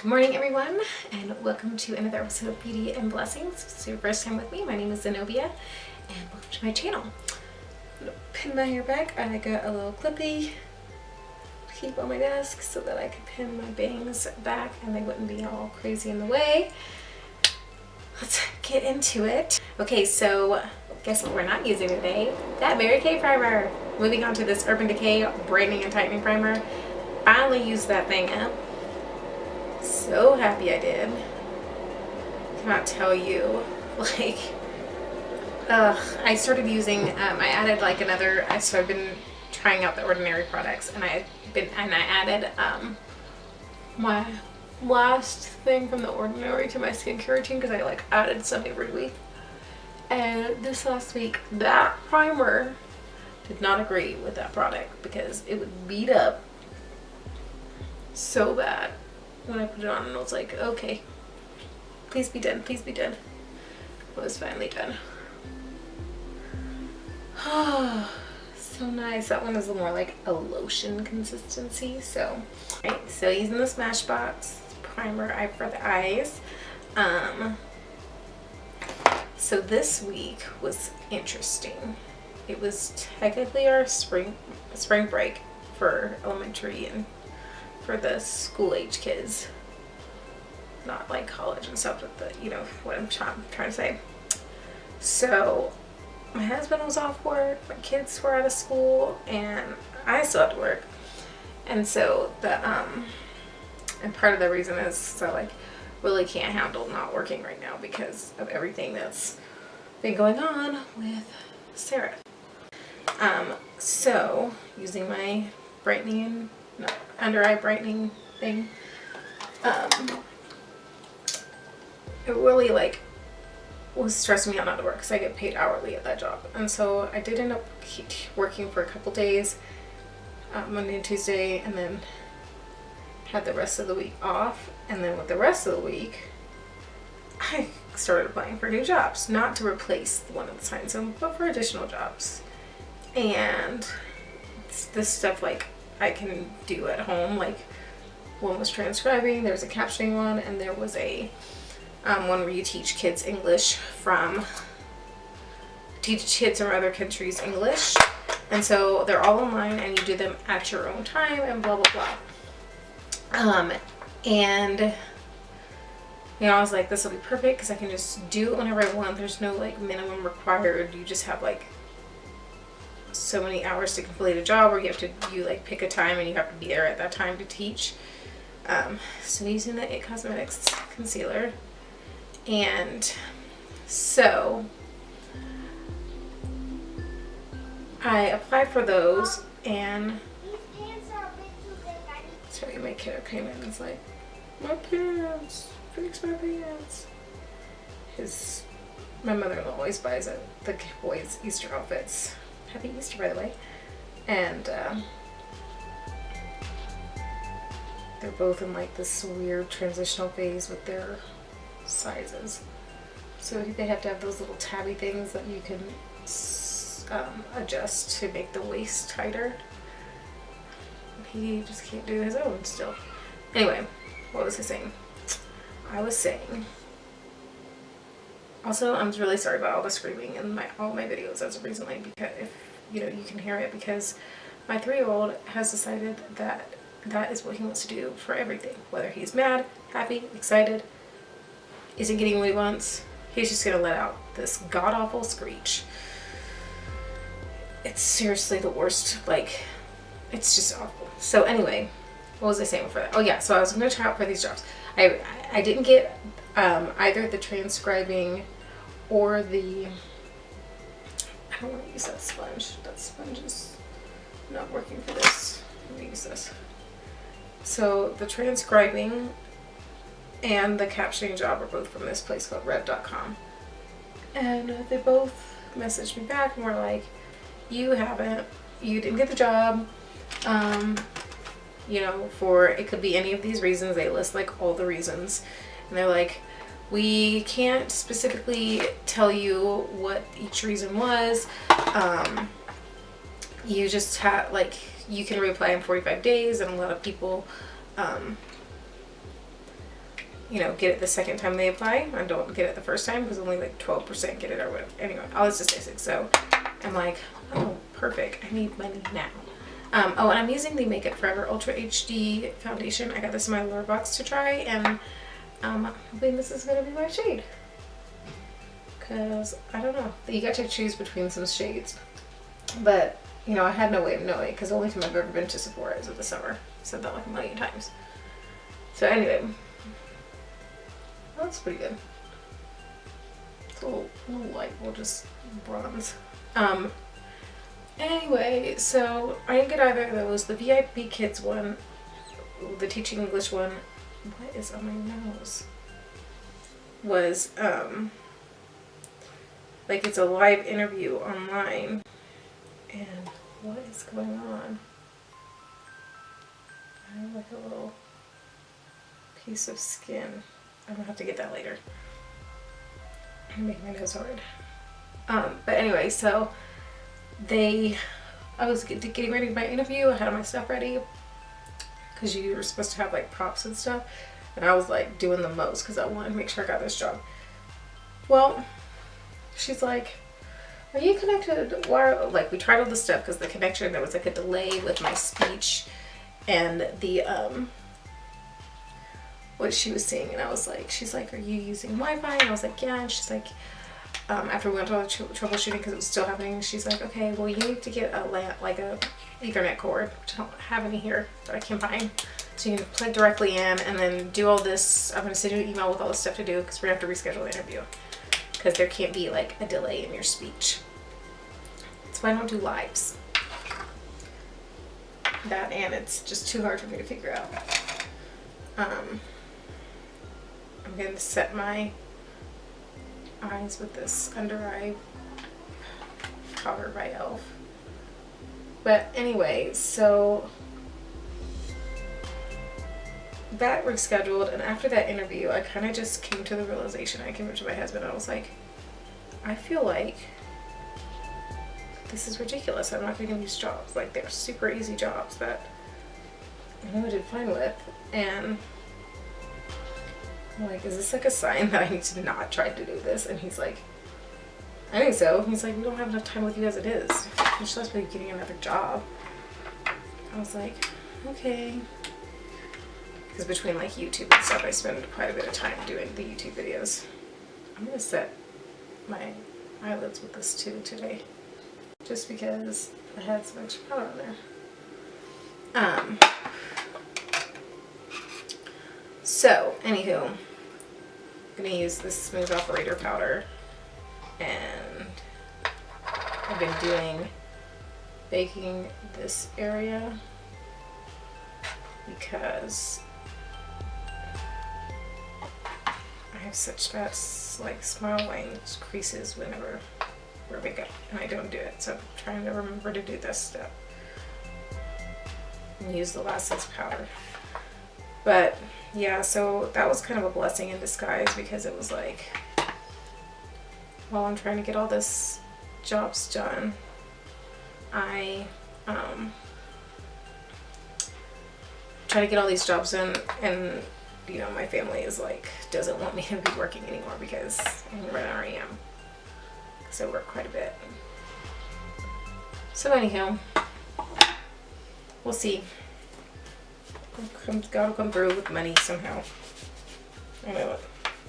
Good morning everyone, and welcome to another episode of Beauty and Blessings. If it's your first time with me, my name is Zenobia, and welcome to my channel. I'm going to pin my hair back. I got a little clippy to keep on my desk so that I could pin my bangs back and they wouldn't be all crazy in the way. Let's get into it. Okay, so guess what we're not using today? That Mary Kay primer. Moving on to this Urban Decay Brightening and Tightening Primer. Finally used that thing up. So happy I did. Cannot tell you, like, I started using, I added like another, so I've been trying out the Ordinary products, and I added my last thing from the Ordinary to my skincare routine because I like added some every week. And this last week, that primer did not agree with that product because it would beat up so bad when I put it on, and I was like, okay, please be done, please be done. It was finally done. Oh, so nice. That one is more like a lotion consistency. So, right, so using the Smashbox primer for the eyes. So this week was interesting. It was technically our spring break for elementary and for the school age kids, not like college and stuff, but you know what I'm trying to say. So my husband was off work, my kids were out of school, and I still had to work. And so and part of the reason is so like really can't handle not working right now because of everything that's been going on with Sarah. So using my brightening and under eye brightening thing, it really like was stressing me out not to work because I get paid hourly at that job. And so I did end up working for a couple days, Monday and Tuesday, and then had the rest of the week off. And then with the rest of the week, I started applying for new jobs, not to replace the one that's assigned to them, but for additional jobs. And this stuff like I can do at home. Like one was transcribing, there's a captioning one, and there was a one where you teach kids English from other countries English. And so they're all online and you do them at your own time and blah blah blah. And you know, I was like, this will be perfect because I can just do it whenever I want. There's no like minimum required. You just have like so many hours to complete a job, or you like pick a time and you have to be there at that time to teach. So using the It Cosmetics concealer, and so I applied for those, and sorry, my kiddo came in and was like, my pants, fix my pants. My mother-in-law always buys the boys' Easter outfits. Happy Easter, by the way. And they're both in like this weird transitional phase with their sizes. So they have to have those little tabby things that you can adjust to make the waist tighter. He just can't do his own still. Anyway, what was I saying? I was saying, also, I'm really sorry about all the screaming in all my videos as of recently, because if you know, you can hear it, because my 3-year-old has decided that that is what he wants to do for everything. Whether he's mad, happy, excited, isn't getting what he wants, he's just gonna let out this god-awful screech. It's seriously the worst. Like, it's just awful. So anyway, what was I saying before that? Oh yeah, so I was gonna try out for these jobs. I didn't get either the transcribing or the, I don't want to use that sponge. That sponge is not working for this. Let me use this. So the transcribing and the captioning job are both from this place called rev.com. And they both messaged me back and were like, you didn't get the job. You know, it could be any of these reasons. They list like all the reasons. And they're like, we can't specifically tell you what each reason was. You just have, like, you can reapply in 45 days, and a lot of people you know, get it the second time they apply. I don't get it the first time because only like 12% get it or whatever. Anyway, all the statistics. So I'm like, oh, perfect. I need money now. Oh, and I'm using the Make It Forever Ultra HD foundation. I got this in my lure box to try, and I'm hoping this is going to be my shade. Because, I don't know. You got to choose between some shades. But, you know, I had no way of knowing because the only time I've ever been to Sephora is in the summer. I said that like a million times. So anyway, that's pretty good. It's a little light. We'll just bronze. Anyway, so I didn't get either of those. The VIP Kids one, the Teaching English one, what is on my nose? Was, like it's a live interview online. And what is going on? I have like a little piece of skin. I'm gonna have to get that later. I'm making my nose hard. But anyway, so I was getting ready for my interview. I had all my stuff ready because you were supposed to have like props and stuff, and I was like doing the most because I wanted to make sure I got this job. Well, she's like, are you connected? Why? Like, we tried all this stuff because the connection, there was like a delay with my speech and the what she was saying, and I was like, she's like, are you using Wi-Fi? And I was like, yeah. And she's like, after we went to all the troubleshooting because it was still happening, she's like, okay, well, you need to get a like a Ethernet cord, which I don't have any here that I can find, so you can plug directly in and then do all this. I'm going to send you an email with all this stuff to do because we're going to have to reschedule the interview because there can't be like a delay in your speech. That's why I don't do lives. That, and it's just too hard for me to figure out. I'm going to set my eyes with this under eye powder by e.l.f. But anyway, so that rescheduled, and after that interview I kind of just came to the realization, I came up to my husband and I was like, I feel like this is ridiculous. I'm not getting these jobs. Like, they're super easy jobs that I know I did fine with, and I'm like, is this like a sign that I need to not try to do this? And he's like, I think so. He's like, we don't have enough time with you as it is. You should just be getting another job. I was like, okay. Because between like YouTube and stuff, I spend quite a bit of time doing the YouTube videos. I'm going to set my eyelids with this too today. Just because I had so much powder on there. So, anywho, I'm going to use this smooth operator powder, and I've been baking this area because I have such bad like smile lines, creases whenever wear makeup, and I don't do it, so I'm trying to remember to do this step and use the Lashes powder. But yeah, so that was kind of a blessing in disguise because it was like, while I'm trying to get all this jobs done, I try to get all these jobs done, and you know, my family is like, doesn't want me to be working anymore because right now I am. So I work quite a bit. So anyhow, we'll see. God will come through with money somehow. I know it.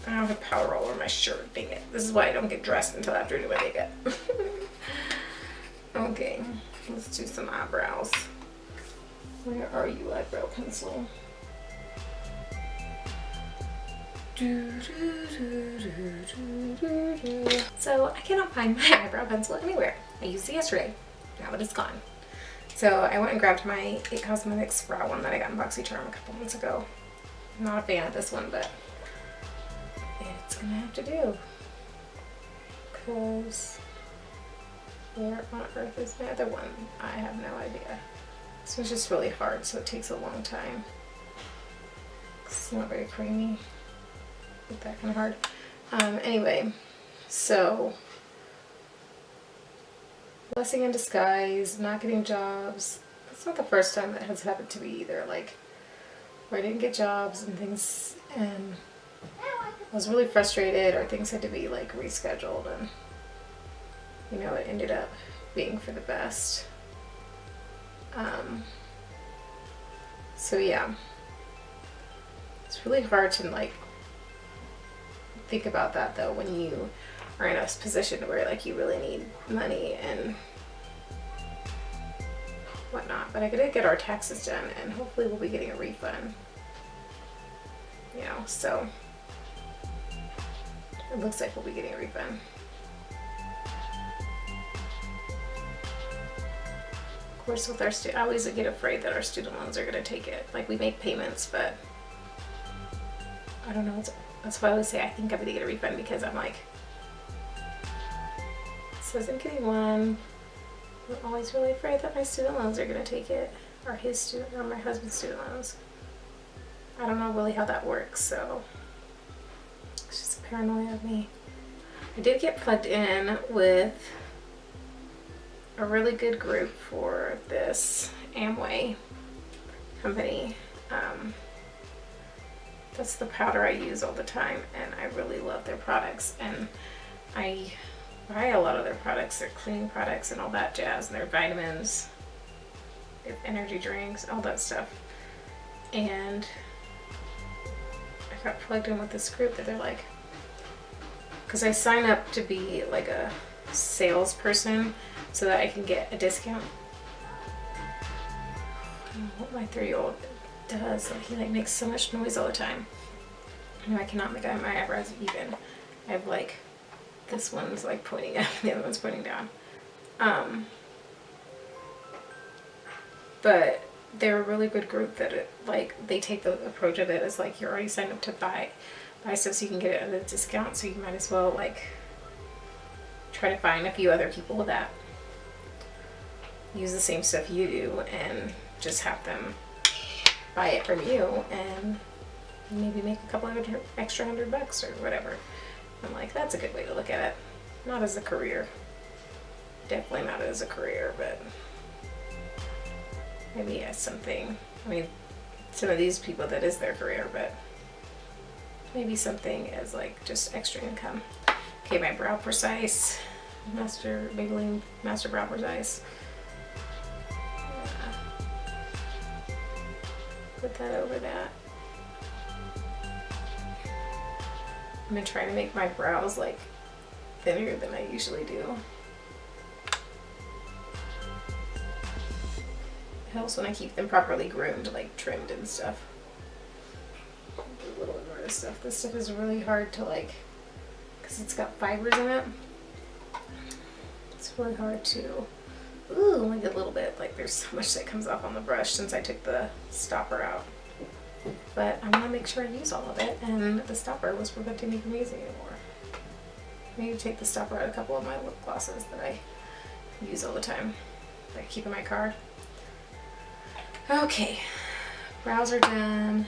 I don't have powder all over my shirt. Dang it. This is why I don't get dressed until after I do my makeup. Okay, let's do some eyebrows. Where are you, eyebrow pencil? So I cannot find my eyebrow pencil anywhere. I used it yesterday. Now it is gone. So I went and grabbed my It Cosmetics brow one that I got in BoxyCharm a couple months ago. I'm not a fan of this one, but it's gonna have to do. Because where on earth is my other one? I have no idea. This one's just really hard, so it takes a long time. It's not very creamy. It's that kind of hard. Anyway, so blessing in disguise, not getting jobs. That's not the first time that has happened to me either. Like, where I didn't get jobs and things, and I was really frustrated, or things had to be like rescheduled, and you know, it ended up being for the best. So yeah, it's really hard to like think about that though when you are in a position where like you really need money and whatnot. But I gotta get our taxes done, and hopefully we'll be getting a refund. You know, so it looks like we'll be getting a refund. Of course, with our I always get afraid that our student loans are gonna take it. Like, we make payments, but I don't know. That's why I always say I think I'm gonna get a refund, because I'm like, it says I'm getting one. I'm always really afraid that my student loans are gonna take it, or my husband's student loans. I don't know really how that works, so it's just a paranoia of me. I did get plugged in with a really good group for this Amway company. That's the powder I use all the time, and I really love their products, and I buy a lot of their products, their cleaning products and all that jazz, and their vitamins, their energy drinks, all that stuff. And I got plugged in with this group that they're like, because I sign up to be like a salesperson so that I can get a discount. I don't know what my 3-year-old does. Like, he like makes so much noise all the time. I know I cannot make my eyebrows even. I have like, this one's like pointing up and the other one's pointing down. But they're a really good group that they take the approach of it as like, you're already signed up to buy stuff, so you can get it at a discount, so you might as well like try to find a few other people that use the same stuff you do and just have them buy it from you and maybe make a couple of extra $100 or whatever. I'm like, that's a good way to look at it. Not as a career. Definitely not as a career, but maybe as something. I mean, some of these people that is their career, but maybe something as like just extra income. Okay, my Brow Precise, Maybelline Master Brow Precise. Put that over that. I'm gonna try to make my brows like thinner than I usually do. It helps when I keep them properly groomed, like trimmed and stuff. Do a little bit more of this stuff. This stuff is really hard to like, because it's got fibers in it. It's really hard to, ooh, only a little bit. Like, there's so much that comes off on the brush since I took the stopper out. But I want to make sure I use all of it, and the stopper was preventing me from using it anymore. I need to take the stopper out of a couple of my lip glosses that I use all the time, that I keep in my car. Okay, brows are done.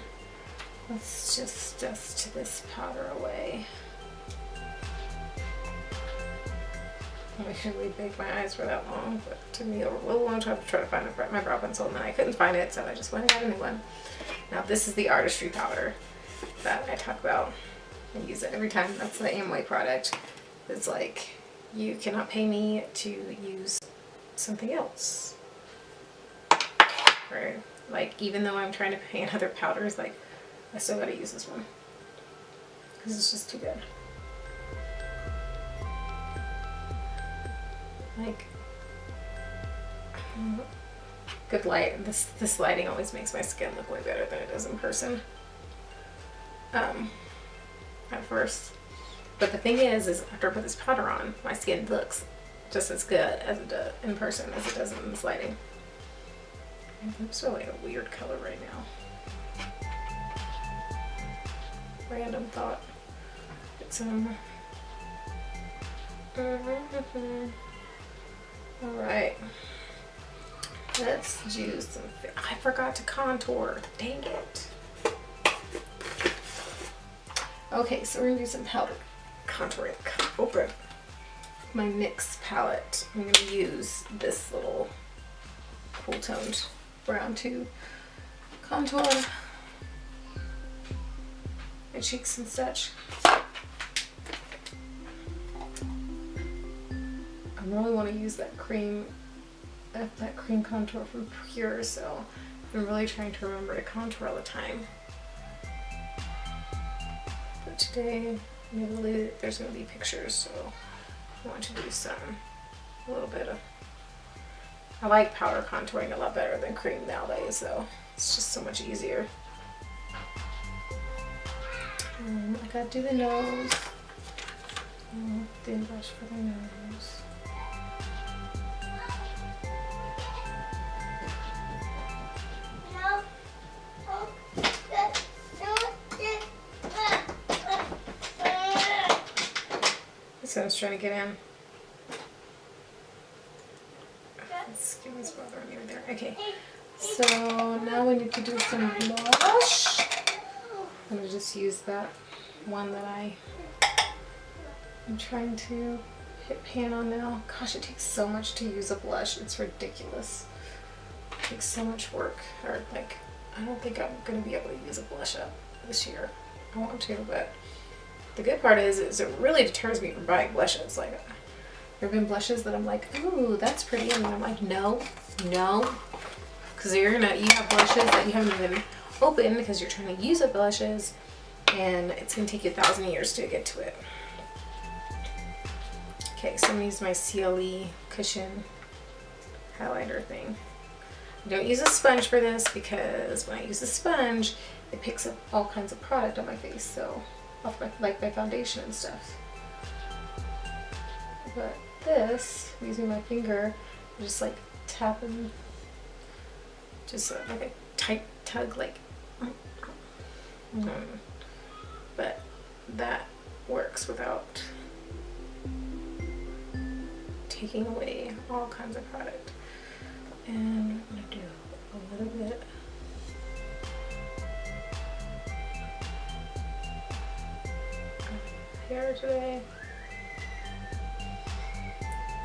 Let's just dust this powder away. I shouldn't bake my eyes for that long, but it took me a little long time to try to find my brow pencil, and then I couldn't find it, so I just went and got a new one. Now this is the Artistry powder that I talk about. I use it every time. That's the Amway product. It's like, you cannot pay me to use something else. Right? Like, even though I'm trying to paint other powders, like, I still gotta use this one, because it's just too good. Like, good light. This lighting always makes my skin look way better than it does in person. At first. But the thing is after I put this powder on, my skin looks just as good as it does in person as it does in this lighting. My lips are like a weird color right now. Random thought. Get some. Alright. Let's do some. I forgot to contour. Dang it. Okay, so we're gonna do some powder contouring. Open my NYX palette. I'm gonna use this little cool toned brown to contour my cheeks and such. really want to use that cream contour from Pure, so I'm really trying to remember to contour all the time. But today, maybe there's going to be pictures, so I want to do a little bit of. I like powder contouring a lot better than cream nowadays, though. It's just so much easier. I gotta do the nose. Thin brush for the nose. So I was trying to get in. Skin is bothering me right there. Okay, so now we need to do some blush. I'm gonna just use that one that I'm trying to hit pan on now. Gosh, it takes so much to use a blush. It's ridiculous. It takes so much work. Or like, I don't think I'm gonna be able to use a blush up this year. I want to, but the good part is it really deters me from buying blushes. Like, there have been blushes that I'm like, ooh, that's pretty, and then I'm like, no, because you have blushes that you haven't even opened because you're trying to use the blushes, and it's gonna take you 1,000 years to get to it. Okay, so I'm gonna use my CLE cushion highlighter thing. I don't use a sponge for this because when I use a sponge, it picks up all kinds of product on my face, so off like my foundation and stuff. But this, using my finger, just like tapping, just like a tight tug, like. But that works without taking away all kinds of product. And I'm gonna do a little bit. Hair today,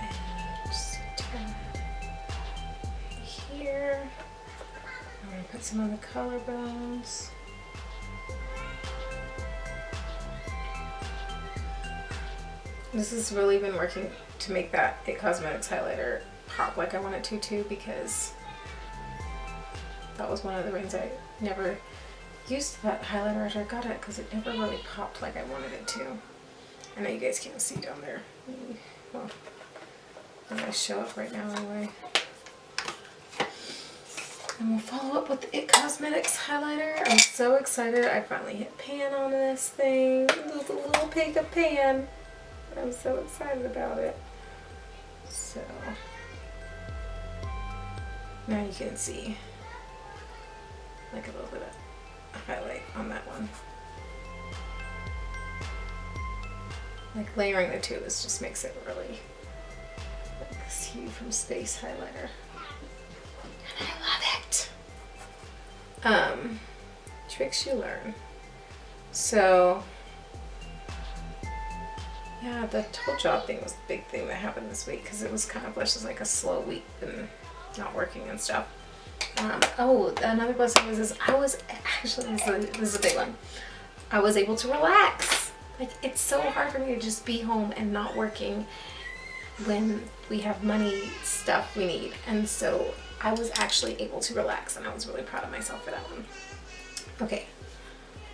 and just here. I'm gonna put some on the collarbones. This has really been working to make that It Cosmetics highlighter pop like I want it to too, because that was one of the reasons I never used that highlighter after I got it, because it never really popped like I wanted it to. I know you guys can't see down there. Well, I'm gonna show up right now anyway. And we'll follow up with the It Cosmetics highlighter. I'm so excited. I finally hit pan on this thing. There's a little pink of pan. I'm so excited about it. So now you can see like a little bit of highlight on that one. Like layering the two just makes it really like this Hue from Space highlighter. And I love it. Tricks you learn. So yeah, the whole job thing was the big thing that happened this week, because it was kind of just like a slow week and not working and stuff. Oh, another blessing was I was actually, this is a big one. I was able to relax. Like, it's so hard for me to just be home and not working when we have money stuff we need. And so I was actually able to relax, and I was really proud of myself for that one. Okay,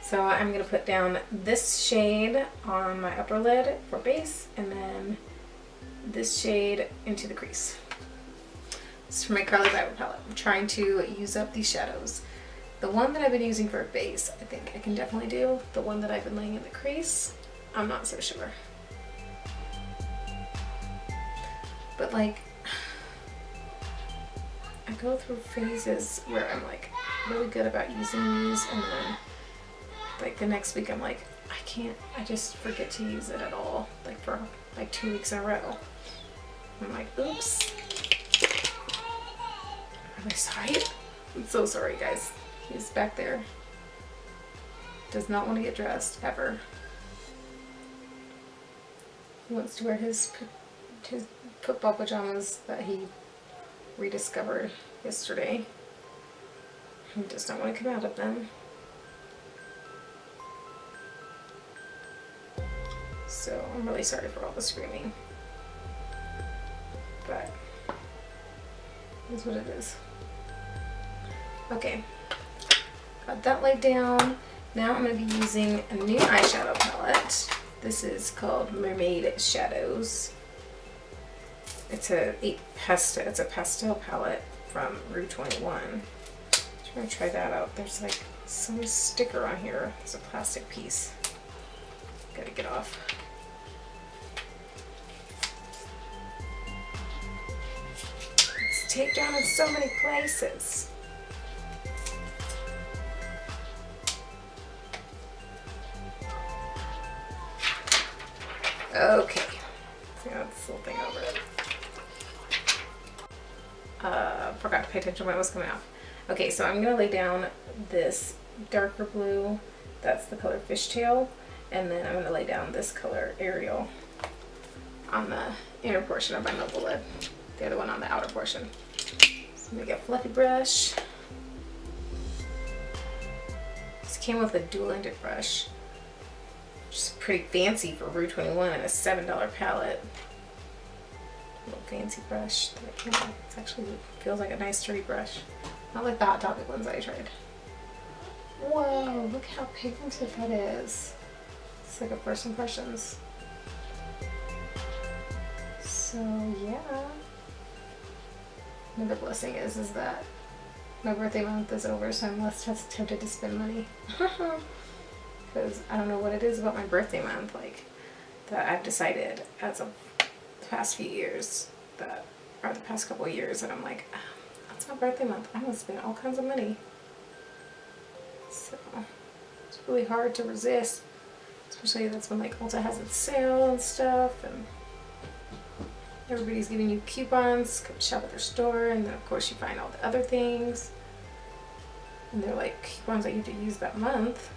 so I'm going to put down this shade on my upper lid for base, and then this shade into the crease. This is from my Carly Bible palette. I'm trying to use up these shadows. The one that I've been using for a base, I think I can definitely do. The one that I've been laying in the crease, I'm not so sure. But like, I go through phases where I'm like really good about using these, and then like the next week I'm like, I just forget to use it at all, like for like 2 weeks in a row. I'm like, oops. Am I sorry? I'm so sorry, guys. He's back there. Does not want to get dressed, ever. He wants to wear his football pajamas that he rediscovered yesterday. He does not want to come out of them. So I'm really sorry for all the screaming. is what it is. Okay, got that laid down. Now I'm going to be using a new eyeshadow palette. This is called Mermaid Shadows. It's a pastel palette from Rue 21. I'm trying to try that out. There's like some sticker on here. It's a plastic piece. Gotta get off. It's taped down in so many places. Okay, so I got this little thing over it. Forgot to pay attention when it was coming off. Okay, so I'm gonna lay down this darker blue, that's the color Fishtail, and then I'm gonna lay down this color Ariel on the inner portion of my mobile lid, the other one on the outer portion. So I'm gonna get a fluffy brush. This came with a dual-ended brush, which is pretty fancy for Rue 21 and a $7 palette. Little fancy brush that it came with. It actually feels like a nice sturdy brush. Not like the Hot Topic ones I tried. Whoa, look how pigmented that is. It's like a First Impressions. So yeah. Another blessing is that my birthday month is over, so I'm less tempted to spend money. Because I don't know what it is about my birthday month, like, that I've decided as of the past few years, that, or the past couple of years, that I'm like, oh, that's my birthday month. I'm gonna spend all kinds of money. So it's really hard to resist, especially that's when like Ulta has its sale and stuff, and everybody's giving you coupons. Come shop at their store, and then of course you find all the other things, and they're like coupons that you have to use that month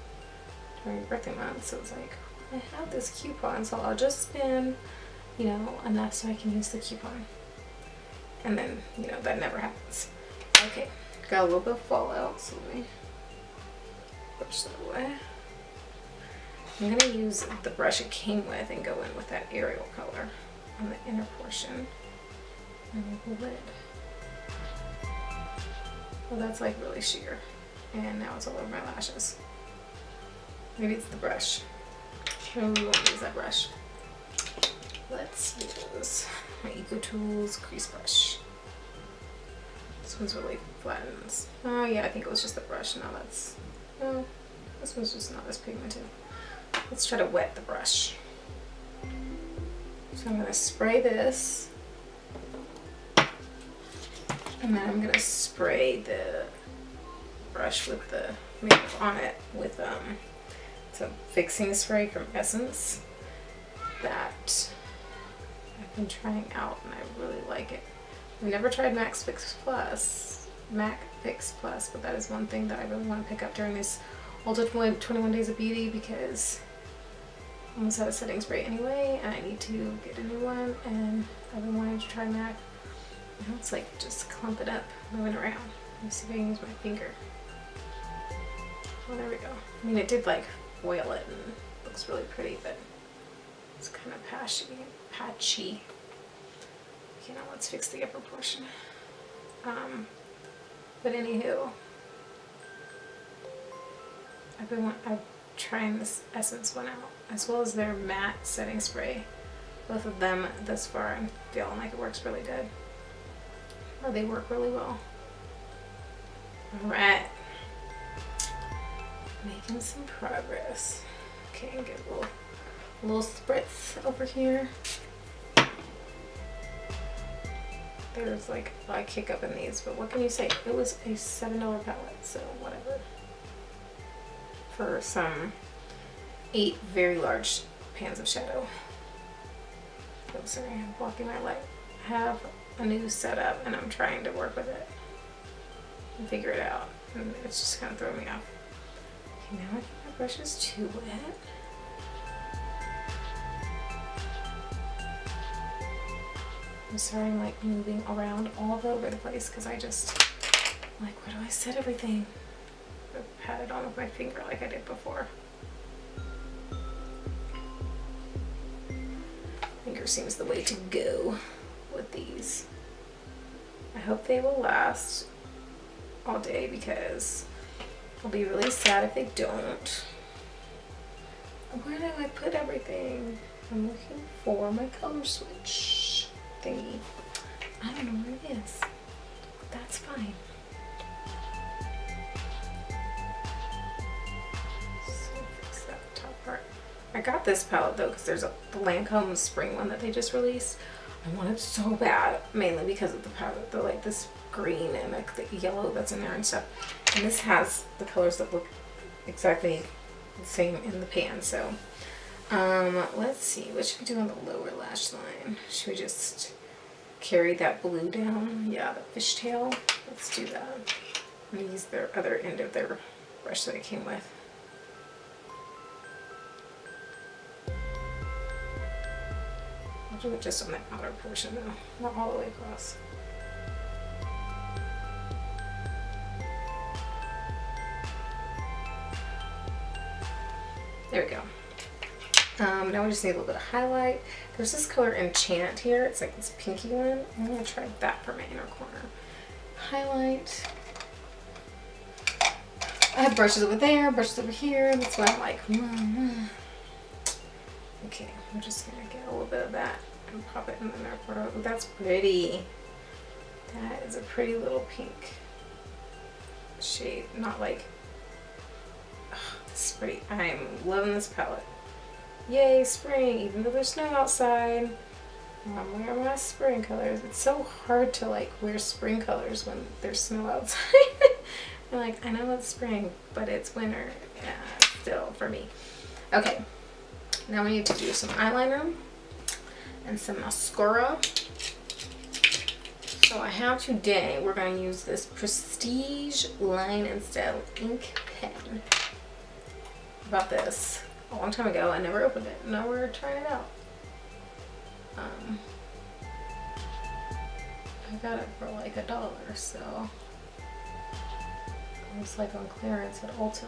during your birthday month. So it's like, I have this coupon, so I'll just spend, you know, enough so I can use the coupon. And then, you know, that never happens. Okay, got a little bit of fallout, so let me brush that away. I'm gonna use the brush it came with and go in with that Ariel color on the inner portion and the lid. Well, that's like really sheer, and now it's all over my lashes. Maybe it's the brush. Maybe we won't use that brush. Let's use my Eco Tools crease brush. This one's really flattens. Oh yeah, I think it was just the brush. Now that's, no, this one's just not as pigmented. Let's try to wet the brush. So I'm gonna spray this, and then I'm gonna spray the brush with the makeup on it with it's a fixing spray from Essence that I've been trying out, and I really like it. I've never tried Mac Fix Plus, but that is one thing that I really want to pick up during this Ulta 21 Days of Beauty, because I almost had a setting spray anyway, and I need to get a new one, and I've been wanting to try Mac. You know, it's like just clump it up, moving around. Let me see if I can use my finger. Oh, there we go. I mean, it did like oil it and looks really pretty, but it's kind of patchy. Okay, now let's fix the upper portion. But anywho, I've trying this Essence one out, as well as their matte setting spray. Both of them thus far, I'm feeling like it works really good. Or they work really well. Alright. Making some progress. Okay, get a little spritz over here. There's like a lot of kick up in these, but what can you say? It was a $7 palette, so whatever. For some 8 very large pans of shadow. Oh, sorry, I'm blocking my light. I have a new setup and I'm trying to work with it and figure it out, and it's just kind of throwing me off. Okay, now I think my brush is too wet. I'm sorry, I'm like moving around all over the place because I just, like, where do I set everything? I pat it on with my finger like I did before. Finger seems the way to go with these. I hope they will last all day because I'll be really sad if they don't. Where did I put everything? I'm looking for my color switch thingy. I don't know where it is. That's fine. So fix that top part. I got this palette though because there's the Lancome spring one that they just released. I want it so bad, mainly because of the palette, like this green and like the yellow that's in there and stuff. And this has the colors that look exactly the same in the pan. So let's see, what should we do on the lower lash line? Should we just carry that blue down? Yeah, the fishtail. Let's do that. I'm gonna use their other end of their brush that I came with. I'll do it just on the outer portion though, not all the way across. There we go. Now we just need a little bit of highlight. There's this color Enchant here. It's like this pinky one. I'm gonna try that for my inner corner. Highlight. I have brushes over there, brushes over here. That's why I'm like, Okay, I'm just gonna get a little bit of that and pop it in the inner corner. Ooh, that's pretty. That is a pretty little pink shade. Not like, this is pretty. I'm loving this palette. Yay, spring, even though there's snow outside. I'm wearing my spring colors. It's so hard to like wear spring colors when there's snow outside. I'm like, I know it's spring, but it's winter. Yeah, still for me. Okay, now we need to do some eyeliner and some mascara. So I have today, we're going to use this Prestige Line and Style ink pen. About this a long time ago. I never opened it. Now we're trying it out. I got it for like $1, so it was like on clearance at Ulta.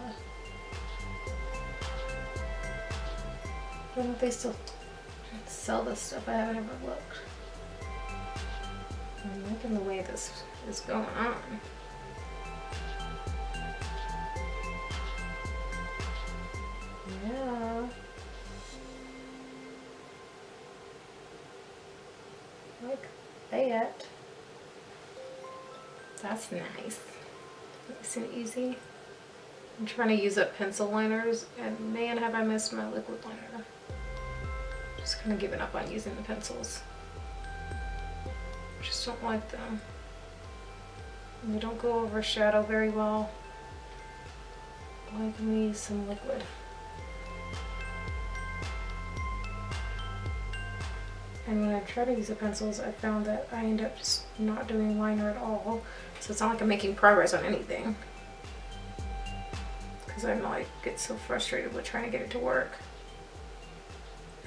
I don't know if they still sell this stuff. I haven't ever looked. I'm liking the way this is going on. Yeah. Like that. That's nice. Nice and easy. I'm trying to use up pencil liners, and man, have I missed my liquid liner. Just kind of giving up on using the pencils. I just don't like them. And they don't go over shadow very well. I can use some liquid. And when I try to use the pencils, I found that I end up just not doing liner at all. So it's not like I'm making progress on anything. Because I'm like, get so frustrated with trying to get it to work.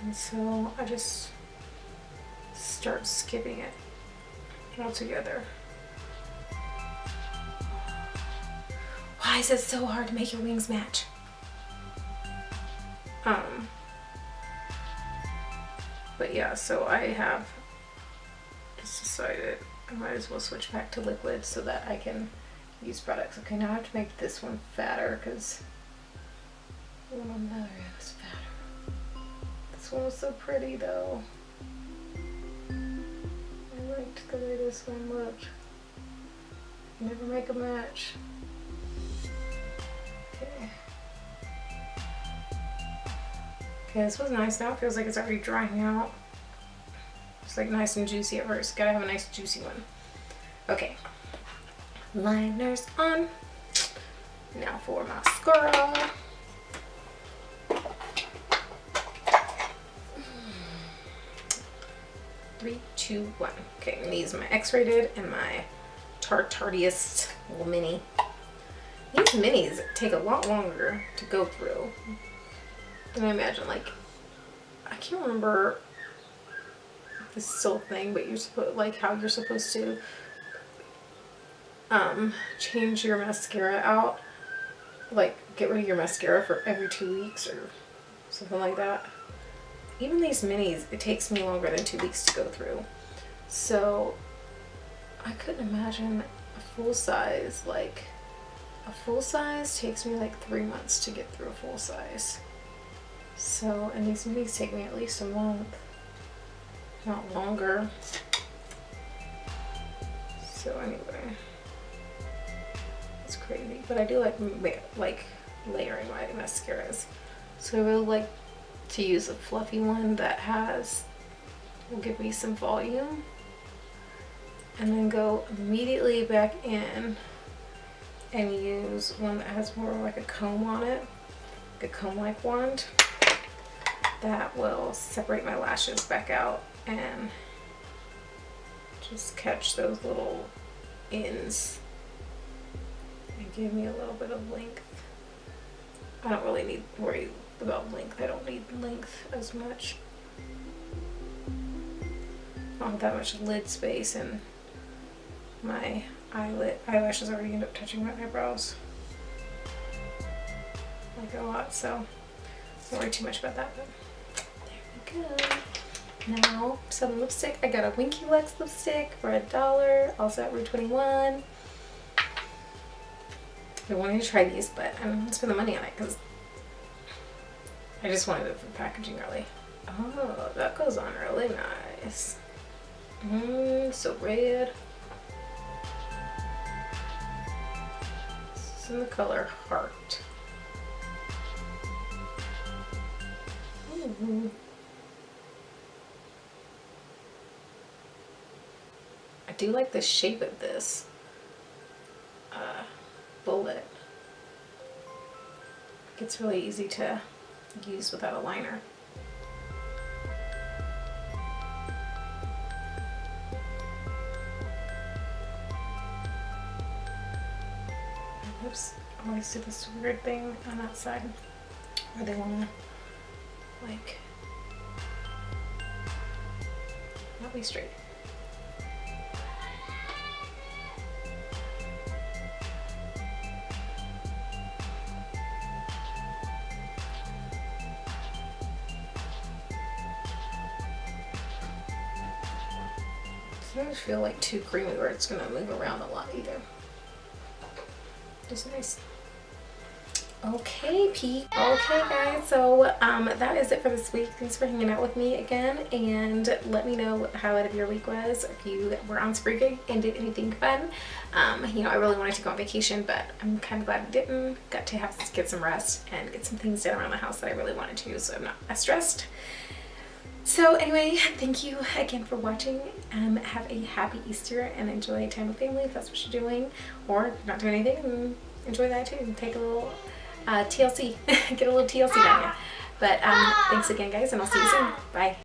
And so I just start skipping it altogether. Why is it so hard to make your wings match? But yeah, so I have just decided I might as well switch back to liquid so that I can use products. Okay, now I have to make this one fatter because the one on the other end is fatter. This one was so pretty though. I liked the way this one looked. Never make a match. Okay. Okay, this was nice. Now it feels like it's already drying out. It's like nice and juicy at first. Gotta have a nice juicy one. Okay. Liners on. Now for mascara. 3, 2, 1. Okay, I'm gonna use my X-rated and my Tartardiest little mini. These minis take a lot longer to go through than I imagine. Like, I can't remember if this is still a thing, but you're supposed, like, how you're supposed to change your mascara out, like get rid of your mascara for every 2 weeks or something like that. Even these minis, it takes me longer than 2 weeks to go through. So I couldn't imagine a full size, like a full size takes me like 3 months to get through a full size. So, and these movies take me at least a month, not longer. So anyway, it's crazy, but I do like layering my mascaras. So I really like to use a fluffy one that will give me some volume, and then go immediately back in and use one that has more like a comb on it, like a comb-like wand that will separate my lashes back out and just catch those little ends and give me a little bit of length. I don't really need to worry about length. I don't need length as much. I don't have that much lid space, and my eyelashes already end up touching my eyebrows like a lot, so don't worry too much about that. But there we go. Now some lipstick. I got a Winky Lux lipstick for $1, also at Rue 21. I wanted to try these, but I'm gonna spend the money on it because I just wanted it for packaging really. Oh, that goes on really nice. So red. This is in the color Heart. Ooh. I do like the shape of this bullet. It's really easy to use without a liner. Oops, I always do this weird thing on that side where they want to like not be straight. It doesn't feel like too creamy where it's gonna move around a lot either. Just nice. Okay, Pete. Okay, guys. So that is it for this week. Thanks for hanging out with me again, and let me know what the highlight of your week was. If you were on spree gig and did anything fun. You know, I really wanted to go on vacation, but I'm kind of glad we didn't. Got to get some rest and get some things done around the house that I really wanted to, so I'm not as stressed. So anyway, thank you again for watching. Have a happy Easter and enjoy time with family if that's what you're doing, or not doing anything, enjoy that too. Take a little TLC, get a little TLC down here. But thanks again, guys, and I'll see you soon. Bye.